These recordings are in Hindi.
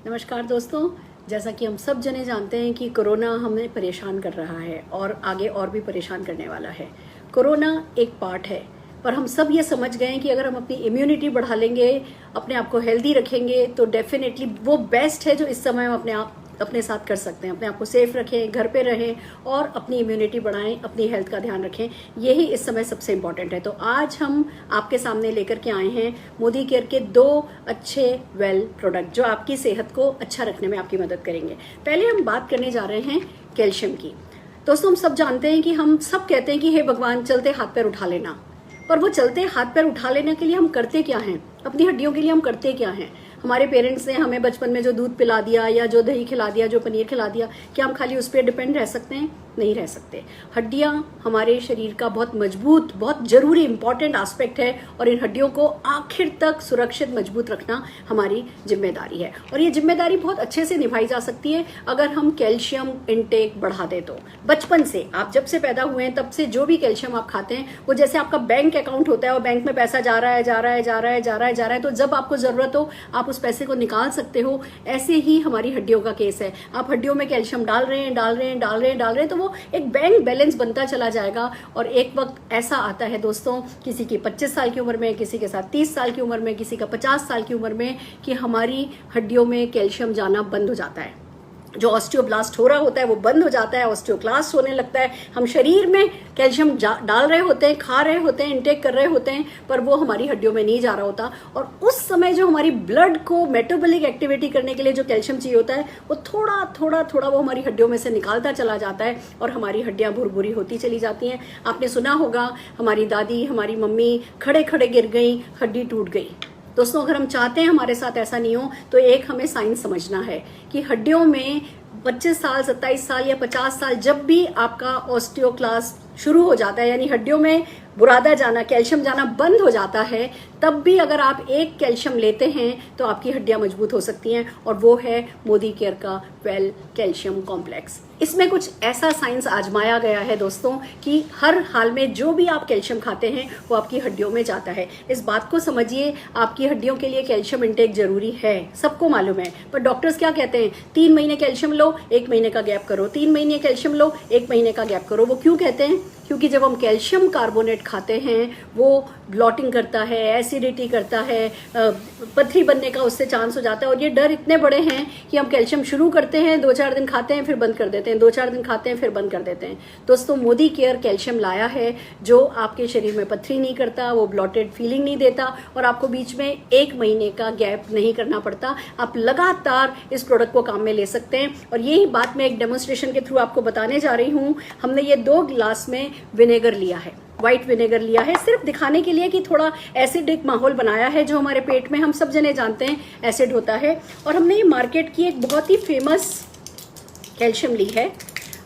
नमस्कार दोस्तों। जैसा कि हम सब जने जानते हैं कि कोरोना हमें परेशान कर रहा है और आगे और भी परेशान करने वाला है। कोरोना एक पार्ट है, पर हम सब ये समझ गए हैं कि अगर हम अपनी इम्यूनिटी बढ़ा लेंगे, अपने आप को हेल्दी रखेंगे, तो डेफिनेटली वो बेस्ट है जो इस समय हम अपने साथ कर सकते हैं। अपने आप को सेफ रखें, घर पे रहें और अपनी इम्यूनिटी बढ़ाएं, अपनी हेल्थ का ध्यान रखें। यही इस समय सबसे इम्पॉर्टेंट है। तो आज हम आपके सामने लेकर के आए हैं मोदी केयर के 2 अच्छे वेल प्रोडक्ट जो आपकी सेहत को अच्छा रखने में आपकी मदद करेंगे। पहले हम बात करने जा रहे हैं कैल्शियम की। दोस्तों, हम सब जानते हैं कि हम सब कहते हैं कि हे भगवान, चलते हाथ पैर उठा लेना, पर वो चलते हाथ पैर उठा लेने के लिए हम करते क्या हैं? अपनी हड्डियों के लिए हम करते क्या हैं? हमारे पेरेंट्स ने हमें बचपन में जो दूध पिला दिया या जो दही खिला दिया, जो पनीर खिला दिया, क्या हम खाली उस पर डिपेंड रह सकते हैं? नहीं रह सकते। हड्डियां हमारे शरीर का बहुत मजबूत, बहुत जरूरी इंपॉर्टेंट एस्पेक्ट है और इन हड्डियों को आखिर तक सुरक्षित मजबूत रखना हमारी जिम्मेदारी है। और ये जिम्मेदारी बहुत अच्छे से निभाई जा सकती है अगर हम कैल्शियम इंटेक बढ़ा दें। तो बचपन से, आप जब से पैदा हुए हैं तब से जो भी कैल्शियम आप खाते हैं, वो जैसे आपका बैंक अकाउंट होता है और बैंक में पैसा जा रहा है, जा रहा है, जा रहा है, जा रहा है, जा रहा है, तो जब आपको जरूरत हो आप उस पैसे को निकाल सकते हो। ऐसे ही हमारी हड्डियों का केस है। आप हड्डियों में कैल्शियम डाल रहे हैं, डाल रहे हैं, डाल रहे हैं, डाल रहे हैं, तो वो एक बैंक बैलेंस बनता चला जाएगा। और एक वक्त ऐसा आता है दोस्तों, किसी की 25 साल की उम्र में, किसी के साथ 30 साल की उम्र में, किसी का 50 साल की उम्र में, कि हमारी हड्डियों में कैल्शियम जाना बंद हो जाता है। जो ऑस्टियोब्लास्ट हो रहा होता है वो बंद हो जाता है, ऑस्टियोक्लास्ट होने लगता है। हम शरीर में कैल्शियम डाल रहे होते हैं, खा रहे होते हैं, इंटेक कर रहे होते हैं, पर वो हमारी हड्डियों में नहीं जा रहा होता। और उस समय जो हमारी ब्लड को मेटाबॉलिक एक्टिविटी करने के लिए जो कैल्शियम चाहिए होता है, वो थोड़ा थोड़ा थोड़ा वो हमारी हड्डियों में से निकालता चला जाता है और हमारी हड्डियां भुरभुरी होती चली जाती हैं। आपने सुना होगा, हमारी दादी, हमारी मम्मी खड़े खड़े गिर गई, हड्डी टूट गई। दोस्तों, अगर हम चाहते हैं हमारे साथ ऐसा नहीं हो, तो एक हमें साइंस समझना है कि हड्डियों में 25 साल, 27 साल या 50 साल जब भी आपका ऑस्टियोक्लास्ट शुरू हो जाता है, यानी हड्डियों में बुरादा जाना, कैल्शियम जाना बंद हो जाता है, तब भी अगर आप एक कैल्शियम लेते हैं तो आपकी हड्डियां मजबूत हो सकती हैं। और वो है मोदी केयर का वेल कैल्शियम कॉम्प्लेक्स। इसमें कुछ ऐसा साइंस आजमाया गया है दोस्तों कि हर हाल में जो भी आप कैल्शियम खाते हैं वो आपकी हड्डियों में जाता है। इस बात को समझिए, आपकी हड्डियों के लिए कैल्शियम इंटेक जरूरी है, सबको मालूम है। पर डॉक्टर्स क्या कहते हैं? 3 महीने कैल्शियम लो, 1 महीने का गैप करो, 3 महीने कैल्शियम लो, 1 महीने का गैप करो। वो क्यों कहते हैं? क्योंकि जब हम कैल्शियम कार्बोनेट खाते हैं वो ब्लॉटिंग करता है, एसिडिटी करता है, पथरी बनने का उससे चांस हो जाता है। और ये डर इतने बड़े हैं कि हम कैल्शियम शुरू करते हैं, 2-4 दिन खाते हैं, फिर बंद कर देते हैं, 2-4 दिन खाते हैं, फिर बंद कर देते हैं। दोस्तों, मोदी केयर कैल्शियम लाया है जो आपके शरीर में पथरी नहीं करता, वो ब्लॉटेड फीलिंग नहीं देता और आपको बीच में 1 महीने का गैप नहीं करना पड़ता। आप लगातार इस प्रोडक्ट को काम में ले सकते हैं। और यही बात मैं एक डेमोन्स्ट्रेशन के थ्रू आपको बताने जा रही हूँ। हमने ये 2 गिलास में विनेगर लिया है, व्हाइट विनेगर लिया है, सिर्फ दिखाने के लिए कि थोड़ा एसिडिक माहौल बनाया है जो हमारे पेट में, हम सब जने जानते हैं, एसिड होता है। और हमने ये मार्केट की एक बहुत ही फेमस कैल्शियम ली है।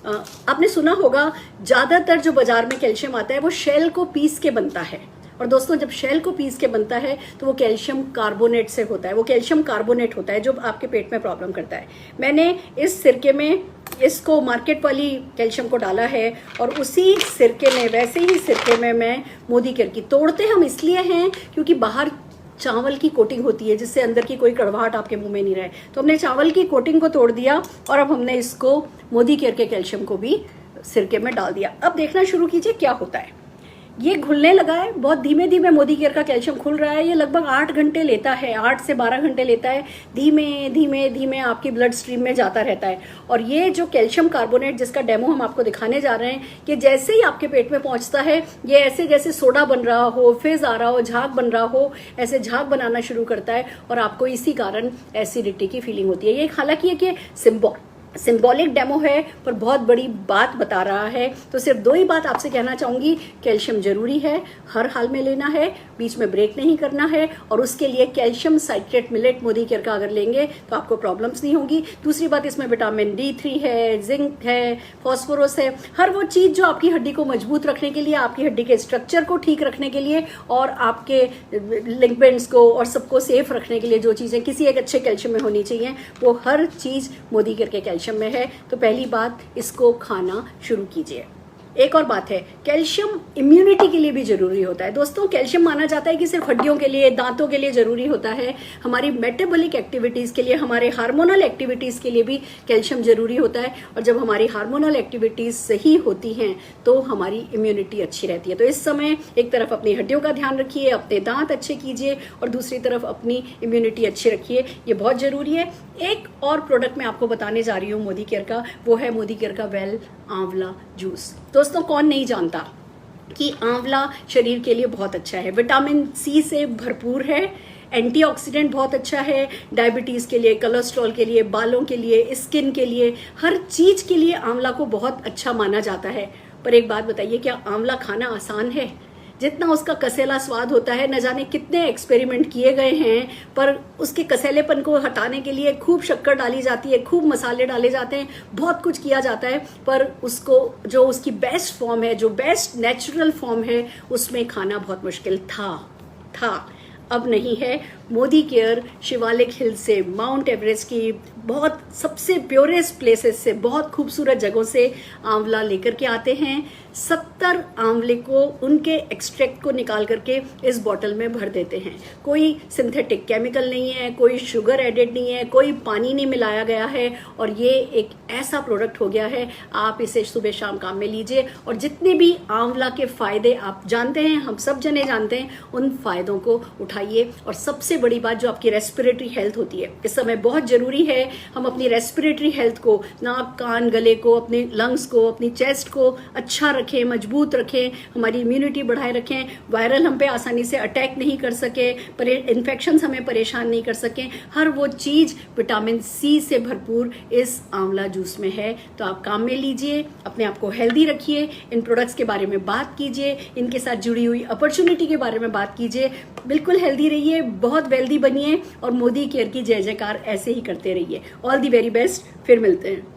आपने सुना होगा, ज्यादातर जो बाजार में कैल्शियम आता है वो शेल को पीस के बनता है। और दोस्तों, जब शेल को पीस के बनता है तो वो कैल्शियम कार्बोनेट से होता है, वो कैल्शियम कार्बोनेट होता है जो आपके पेट में प्रॉब्लम करता है। मैंने इस सिरके में इसको, मार्केट वाली कैल्शियम को डाला है और उसी सिरके में, वैसे ही सिरके में मैं मोदी केयर की, तोड़ते हम इसलिए हैं क्योंकि बाहर चावल की कोटिंग होती है जिससे अंदर की कोई कड़वाहट आपके मुंह में नहीं रहे। तो हमने चावल की कोटिंग को तोड़ दिया और अब हमने इसको मोदी केयर के कैल्शियम को भी सिरके में डाल दिया। अब देखना शुरू कीजिए क्या होता है। ये घुलने लगा है, बहुत धीमे धीमे मोदी केयर का कैल्शियम खुल रहा है। ये लगभग 8 घंटे लेता है, 8 से 12 घंटे लेता है। धीमे धीमे धीमे आपकी ब्लड स्ट्रीम में जाता रहता है। और ये जो कैल्शियम कार्बोनेट जिसका डेमो हम आपको दिखाने जा रहे हैं, कि जैसे ही आपके पेट में पहुंचता है, ये ऐसे जैसे सोडा बन रहा हो, फिज आ रहा हो, झाग बन रहा हो, ऐसे झाग बनाना शुरू करता है और आपको इसी कारण एसिडिटी की फीलिंग होती है। ये हालांकि ये सिंबॉलिक डेमो है पर बहुत बड़ी बात बता रहा है। तो सिर्फ 2 ही बात आपसे कहना चाहूंगी, कैल्शियम जरूरी है, हर हाल में लेना है, बीच में ब्रेक नहीं करना है। और उसके लिए calcium citrate millet Modi care का अगर लेंगे तो आपको प्रॉब्लम्स नहीं होगी। दूसरी बात, इसमें विटामिन D3 है, जिंक है, फॉस्फोरस है, हर वो चीज जो आपकी हड्डी को मजबूत रखने के लिए, आपकी हड्डी के स्ट्रक्चर को ठीक रखने के लिए और आपके लिगमेंट्स को और सबको सेफ रखने के लिए जो चीजें किसी एक अच्छे कैल्शियम में होनी चाहिए, वो हर चीज मोदी केयर के कैल्शियम में है। तो पहली बात, इसको खाना शुरू कीजिए। एक और बात है, कैल्शियम इम्यूनिटी के लिए भी जरूरी होता है। दोस्तों, कैल्शियम माना जाता है कि सिर्फ हड्डियों के लिए, दांतों के लिए जरूरी होता है। हमारी मेटाबॉलिक एक्टिविटीज के लिए, हमारे हार्मोनल एक्टिविटीज के लिए भी कैल्शियम जरूरी होता है। और जब हमारी हार्मोनल एक्टिविटीज सही होती हैं तो हमारी इम्यूनिटी अच्छी रहती है। तो इस समय एक तरफ अपनी हड्डियों का ध्यान रखिए, अपने दांत अच्छे कीजिए, और दूसरी तरफ अपनी इम्यूनिटी अच्छी रखिए, ये बहुत जरूरी है। एक और प्रोडक्ट मैं आपको बताने जा रही हूँ मोदी केयर का, वो है मोदी केयर का वेल आंवला जूस। दोस्तों, कौन नहीं जानता कि आंवला शरीर के लिए बहुत अच्छा है, विटामिन सी से भरपूर है, एंटीऑक्सीडेंट बहुत अच्छा है, डायबिटीज के लिए, कोलेस्ट्रॉल के लिए, बालों के लिए, स्किन के लिए, हर चीज के लिए आंवला को बहुत अच्छा माना जाता है। पर एक बात बताइए, क्या आंवला खाना आसान है? जितना उसका कसेला स्वाद होता है, न जाने कितने एक्सपेरिमेंट किए गए हैं, पर उसके कसेलेपन को हटाने के लिए खूब शक्कर डाली जाती है, खूब मसाले डाले जाते हैं, बहुत कुछ किया जाता है, पर उसको जो उसकी बेस्ट फॉर्म है, जो बेस्ट नेचुरल फॉर्म है, उसमें खाना बहुत मुश्किल था। अब नहीं है। मोदी केयर शिवालिक हिल से, माउंट एवरेस्ट की बहुत सबसे प्योरेस्ट प्लेसेस से, बहुत खूबसूरत जगहों से आंवला लेकर के आते हैं। 70 आंवले को, उनके एक्सट्रैक्ट को निकाल करके इस बॉटल में भर देते हैं। कोई सिंथेटिक केमिकल नहीं है, कोई शुगर एडेड नहीं है, कोई पानी नहीं मिलाया गया है, और ये एक ऐसा प्रोडक्ट हो गया है, आप इसे सुबह शाम काम में लीजिए, और जितने भी आंवला के फायदे आप जानते हैं, हम सब जने जानते हैं, उन फायदों को उठाइए। और सबसे बड़ी बात, जो आपकी रेस्पिरेटरी हेल्थ होती है, इस समय बहुत जरूरी है हम अपनी रेस्पिरेटरी हेल्थ को, नाक, कान, गले को, अपने लंग्स को, अपनी चेस्ट को अच्छा रखें, मजबूत रखें, हमारी इम्यूनिटी बढ़ाए रखें, वायरल हम पे आसानी से अटैक नहीं कर सके, इन्फेक्शन हमें परेशान नहीं कर सकें, हर वो चीज विटामिन सी से भरपूर इस आंवला जूस में है। तो आप काम में लीजिए, अपने आप को हेल्दी रखिए, इन प्रोडक्ट्स के बारे में बात कीजिए, इनके साथ जुड़ी हुई अपॉर्चुनिटी के बारे में बात कीजिए, बिल्कुल हेल्दी रहिए, बहुत वेल्दी बनिए, और मोदी केयर की जय जयकार ऐसे ही करते रहिए। ऑल दी वेरी बेस्ट, फिर मिलते हैं।